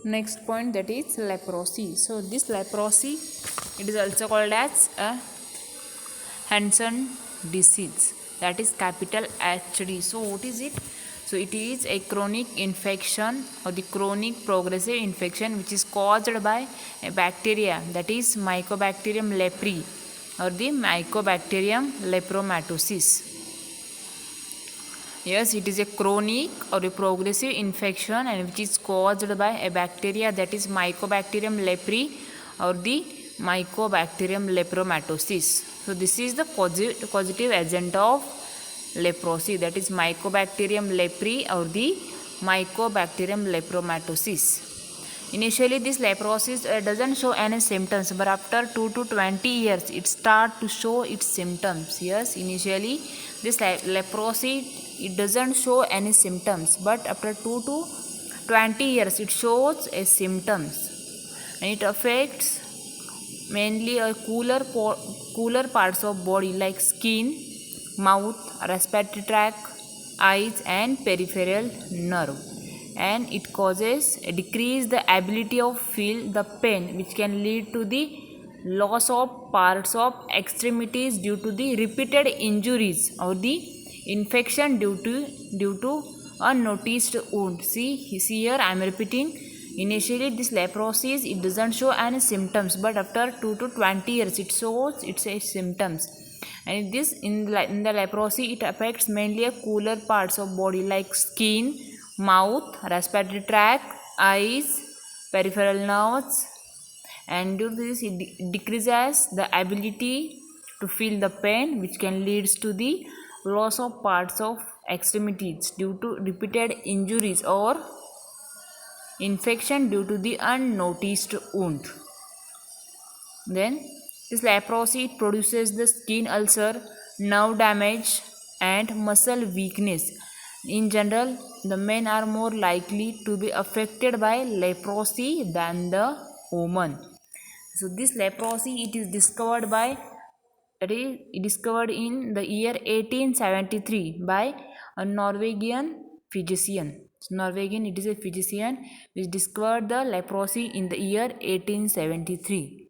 Next point, that is leprosy. So this leprosy, it is also called as a Hansen disease, that is capital HD. So what is it? So it is a chronic infection or the chronic progressive infection which is caused by a bacteria, that is Mycobacterium leprae or the Mycobacterium lepromatosis. Yes, it is a chronic or a progressive infection and which is caused by a bacteria, that is Mycobacterium leprae or the Mycobacterium lepromatosis. So this is the causative agent of leprosy, that is Mycobacterium leprae or the Mycobacterium lepromatosis. Initially this leprosy doesn't show any symptoms, but after 2 to 20 years it starts to show its symptoms. Yes, initially this leprosy, it doesn't show any symptoms, but after 2 to 20 years it shows a symptoms, and it affects mainly a cooler parts of body like skin, mouth, respiratory tract, eyes and peripheral nerve, and it causes a decrease the ability of feel the pain, which can lead to the loss of parts of extremities due to the repeated injuries or the infection due to unnoticed wound. See here I am repeating. Initially this leprosy, it doesn't show any symptoms, but after 2 to 20 years it shows its symptoms. And this in the leprosy, it affects mainly a cooler parts of body like skin, mouth, respiratory tract, eyes, peripheral nerves, and due to this it decreases the ability to feel the pain, which can lead to the loss of parts of extremities due to repeated injuries or infection due to the unnoticed wound. Then this leprosy produces the skin ulcer, nerve damage and muscle weakness. In general, the men are more likely to be affected by leprosy than the women. So this leprosy, it is discovered in the year 1873 by a Norwegian physician. Norwegian, it is a physician which discovered the leprosy in the year 1873.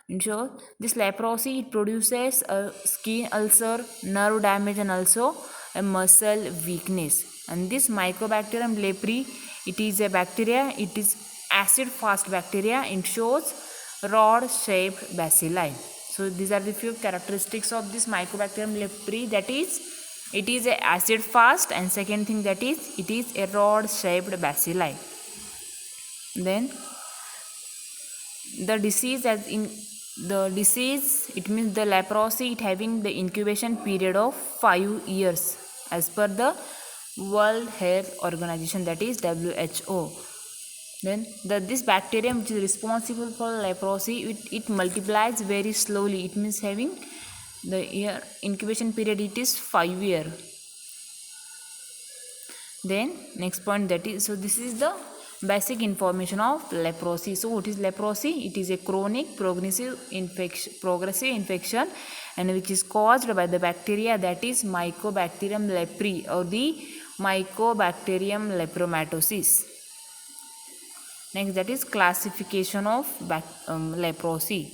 In short, this leprosy, it produces a skin ulcer, nerve damage and also a muscle weakness. And this Mycobacterium leprae, it is a bacteria, it is acid fast bacteria. It shows rod shaped bacilli. So these are the few characteristics of this Mycobacterium leprae, that is it is a acid fast, and second thing, that is it is a rod shaped bacilli. Then the disease, it means the leprosy, it having the incubation period of 5 years as per the World Health Organization, that is WHO. Then this bacterium which is responsible for leprosy, it multiplies very slowly. It means having the incubation period, it is 5 years. Then next point, that is, so this is the basic information of leprosy. So what is leprosy? It is a chronic progressive infection and which is caused by the bacteria, that is Mycobacterium leprae or the Mycobacterium lepromatosis. Next, that is classification of leprosy.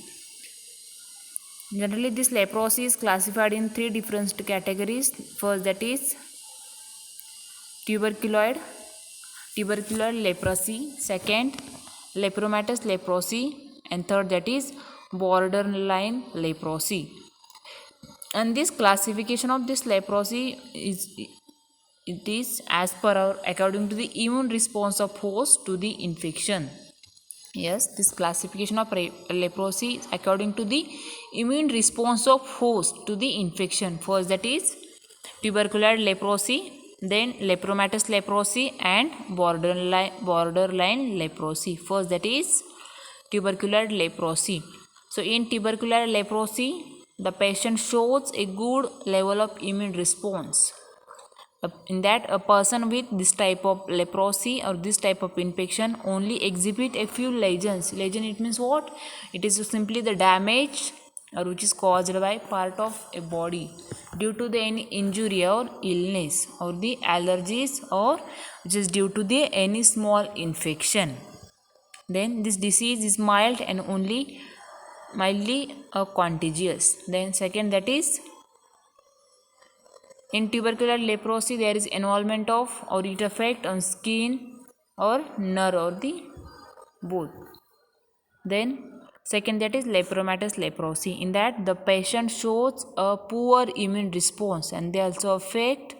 Generally this leprosy is classified in 3 different categories. First, that is tuberculoid leprosy, second lepromatous leprosy, and third, that is borderline leprosy. And this classification of this leprosy is as per according to the immune response of host to the infection. Yes, this classification of leprosy is according to the immune response of host to the infection. First, that is tubercular leprosy, then lepromatous leprosy and borderline leprosy. First, that is tubercular leprosy. So in tubercular leprosy, the patient shows a good level of immune response. In that, a person with this type of leprosy or this type of infection only exhibit a few lesions. Lesion, it means what? It is simply the damage or which is caused by part of a body due to the any injury or illness or the allergies, or which is due to the any small infection. Then this disease is mild and only mildly contagious. Then second, that is in tubercular leprosy there is involvement of or it effect on skin or nerve or the both. Then second, that is lepromatous leprosy. In that the patient shows a poor immune response and they also affect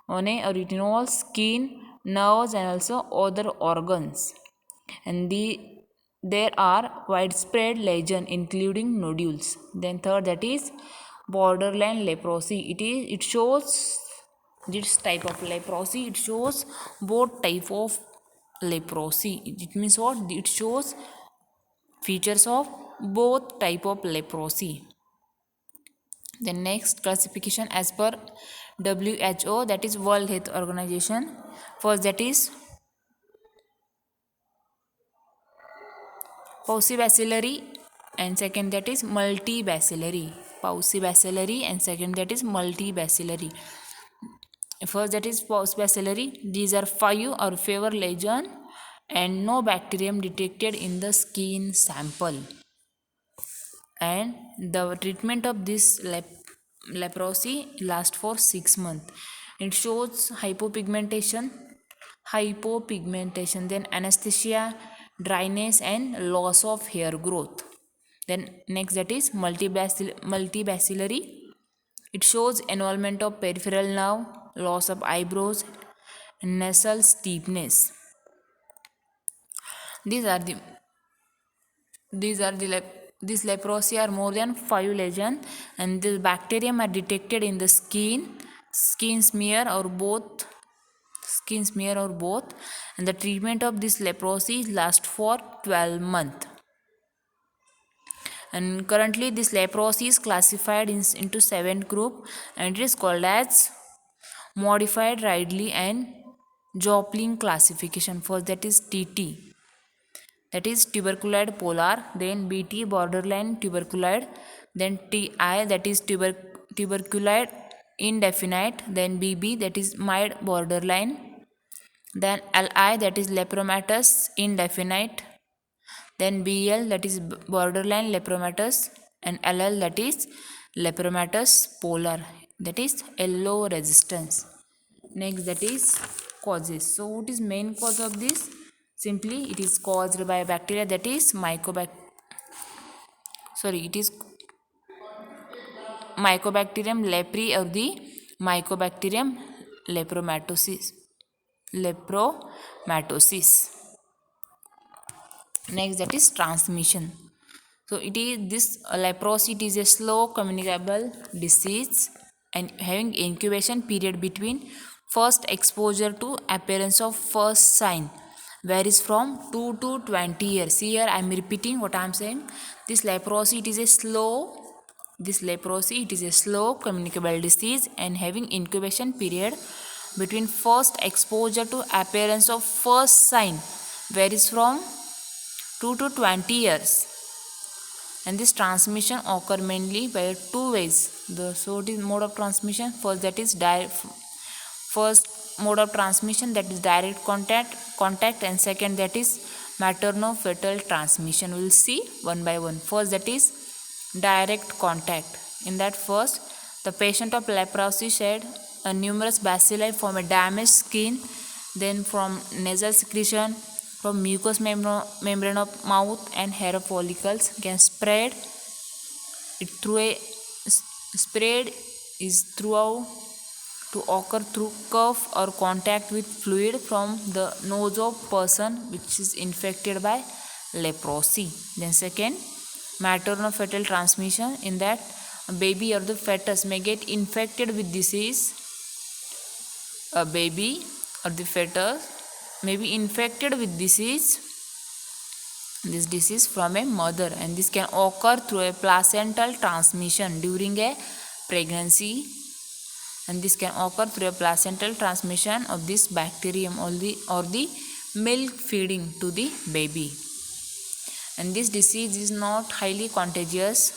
on a or it involves skin, nerves and also other organs. And there are widespread lesion including nodules. Then third, that is borderline leprosy. It shows this type of leprosy. It shows both type of leprosy. It means what? It shows features of both type of leprosy. The next classification as per WHO, that is World Health Organization. First, that is paucibacillary and second, that is multibacillary. Paucibacillary and second, that is multibacillary. First, that is paucibacillary. These are 5 or fewer lesion and no bacterium detected in the skin sample. And the treatment of this leprosy lasts for 6 months. It shows hypopigmentation, then anesthesia, dryness and loss of hair growth. Then next, that is multibacillary. It shows involvement of peripheral nerve, loss of eyebrows, nasal steepness. These are the this leprosy are more than 5 lesions and the bacterium are detected in the skin smear or both, and the treatment of this leprosy lasts for 12 months. And currently this leprosy is classified into 7 group and it is called as modified Ridley and Joplin classification. First, that is TT, that is tuberculoid polar, then BT borderline tuberculoid, then TI, that is tuberculoid indefinite, then BB, that is mild borderline, then LI, that is lepromatous indefinite, then BL, that is borderline lepromatous, and LL, that is lepromatous polar, that is yellow resistance. Next, that is causes. So what is main cause of this? Simply it is caused by bacteria, that is Mycobacterium leprae or the Mycobacterium lepromatosis. Next, that is transmission. So it is this leprosy, it is a slow communicable disease and having incubation period between first exposure to appearance of first sign varies from 2 to 20 years. Here I am repeating what I am saying. This leprosy, it is a slow communicable disease and having incubation period between first exposure to appearance of first sign varies from 2 to 20 years. And this transmission occur mainly by 2 ways. So it is mode of transmission. First, that is first mode of transmission, that is direct contact, and second, that is maternal-fetal transmission. We will see one by one. First, that is direct contact. In that, first, the patient of leprosy shed a numerous bacilli from a damaged skin, then from nasal secretion, from mucous membrane of mouth and hair follicles can spread is throughout to occur through cough or contact with fluid from the nose of person which is infected by leprosy. Then second, maternal-fetal transmission. In that, a baby or the fetus may get infected with disease. A baby or the fetus may be infected with this disease from a mother, and this can occur through a placental transmission during a pregnancy, and this can occur through a placental transmission of this bacterium or the milk feeding to the baby. And this disease is not highly contagious.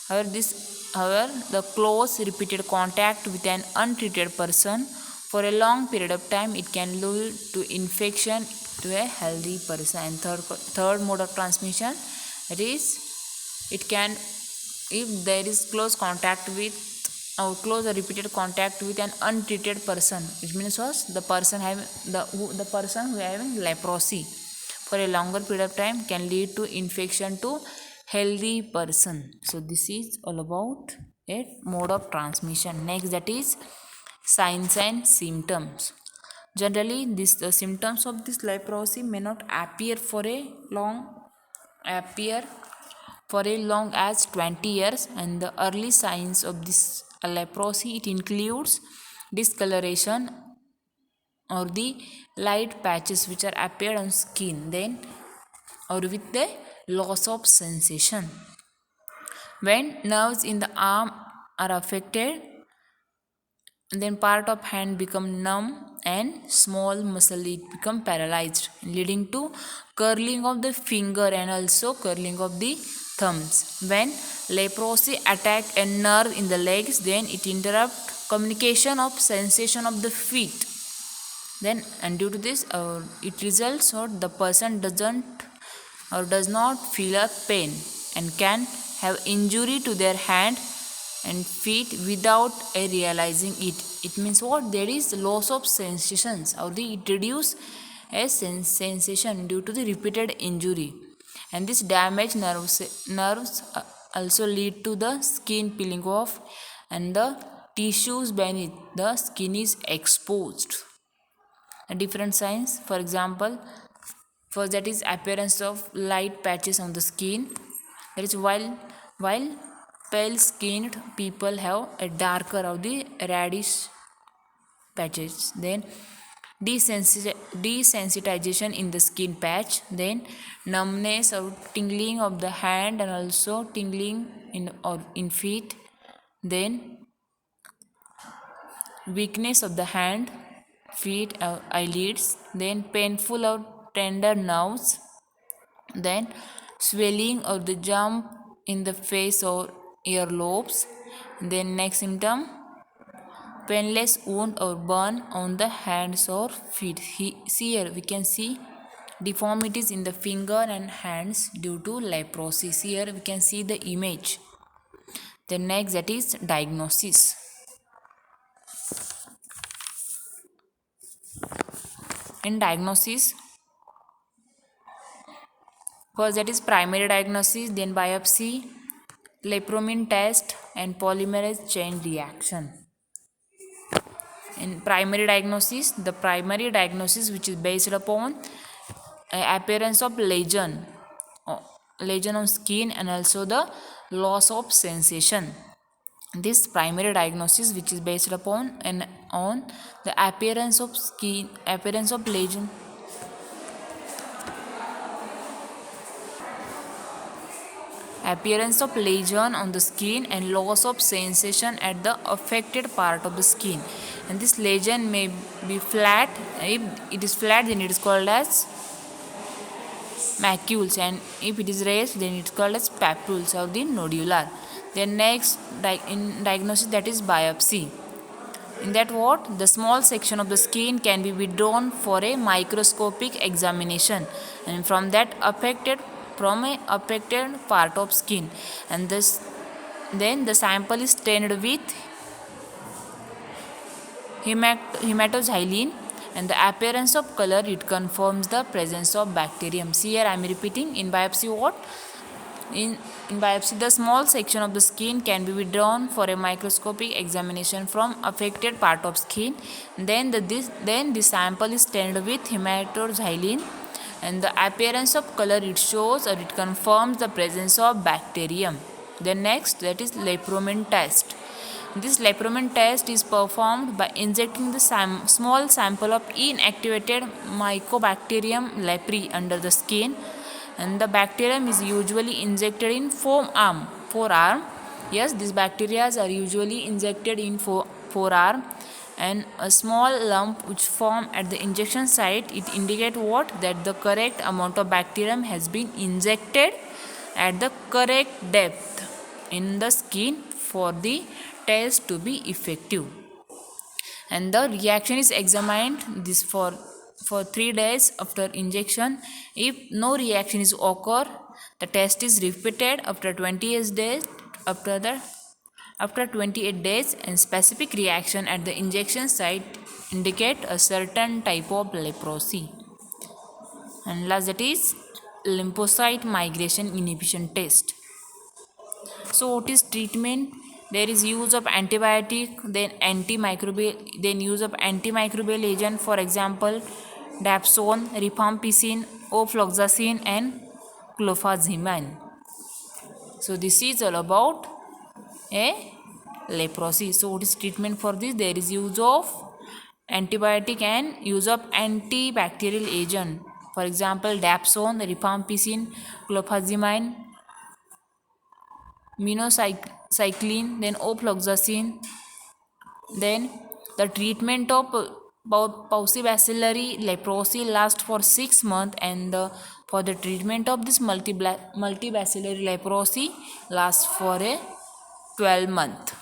However, the close repeated contact with an untreated person for a long period of time, it can lead to infection to a healthy person. And third mode of transmission, that is, it can, if there is close contact with or close or repeated contact with an untreated person, it means was the person having the person who having leprosy for a longer period of time can lead to infection to healthy person. So this is all about a mode of transmission. Next, that is signs and symptoms. Generally, the symptoms of this leprosy may not appear for a long as 20 years, and the early signs of this leprosy, it includes discoloration or the light patches which are appeared on skin, then or with the loss of sensation. When nerves in the arm are affected, then part of hand become numb and small muscle it become paralyzed, leading to curling of the finger and also curling of the thumbs. When leprosy attack a nerve in the legs, then it interrupt communication of sensation of the feet. Then, and due to this, it results or the person does not feel a pain and can have injury to their hand and feet without realizing it. It means what? There is loss of sensations, or it reduce a sensation due to the repeated injury. And this damaged nerves also lead to the skin peeling off and the tissues beneath the skin is exposed. Different signs, for example, first, that is appearance of light patches on the skin. That is, while pale skinned people have a darker of the reddish patches. Then desensitization in the skin patch. Then numbness or tingling of the hand and also tingling in feet. Then weakness of the hand, feet, eyelids. Then painful or tender nerves. Then swelling or the jump in the face or earlobes. Then next symptom, painless wound or burn on the hands or feet. Here we can see deformities in the finger and hands due to leprosy. Here we can see the image. The next, that is diagnosis. In diagnosis, first, that is primary diagnosis, then biopsy, lepromin test, and polymerase chain reaction. In primary diagnosis, the primary diagnosis which is based upon appearance of lesion on skin and also the loss of sensation. This primary diagnosis which is based upon and on the appearance of lesion on the skin and loss of sensation at the affected part of the skin. And this lesion may be flat. If it is flat, then it is called as macules, and if it is raised, then it is called as papules of the nodular. Then next in diagnosis, that is biopsy. In that, what? The small section of the skin can be withdrawn for a microscopic examination, and from a affected part of skin, and then the sample is stained with hematoxylin, and the appearance of color, it confirms the presence of bacterium. See here I am repeating. In biopsy, what? In biopsy, the small section of the skin can be withdrawn for a microscopic examination from affected part of skin. Then the sample is stained with hematoxylin, and the appearance of color, it shows or it confirms the presence of bacterium. The next, that is lepromin test. This lepromin test is performed by injecting the small sample of inactivated Mycobacterium leprae under the skin, and the bacterium is usually injected in forearm. Yes, these bacteria are usually injected in forearm, and a small lump which form at the injection site, it indicate what? That the correct amount of bacterium has been injected at the correct depth in the skin for the test to be effective. And the reaction is examined this for for 3 days after injection. If no reaction is occur, the test is repeated after 28 days. After 28 days, and specific reaction at the injection site indicate a certain type of leprosy. And last, that is lymphocyte migration inhibition test. So what is treatment? There is use of antibiotic, then antimicrobial, then use of antimicrobial agent, for example dapsone, rifampicin, ofloxacin and clofazimine. So this is all about a leprosy. So what is treatment for this? There is use of antibiotic and use of antibacterial agent, for example dapsone, rifampicin, clofazimine, minocycline, then ofloxacin. Then the treatment of paucibacillary leprosy lasts for 6 months, and for the treatment of this multibacillary leprosy lasts for a 12 month.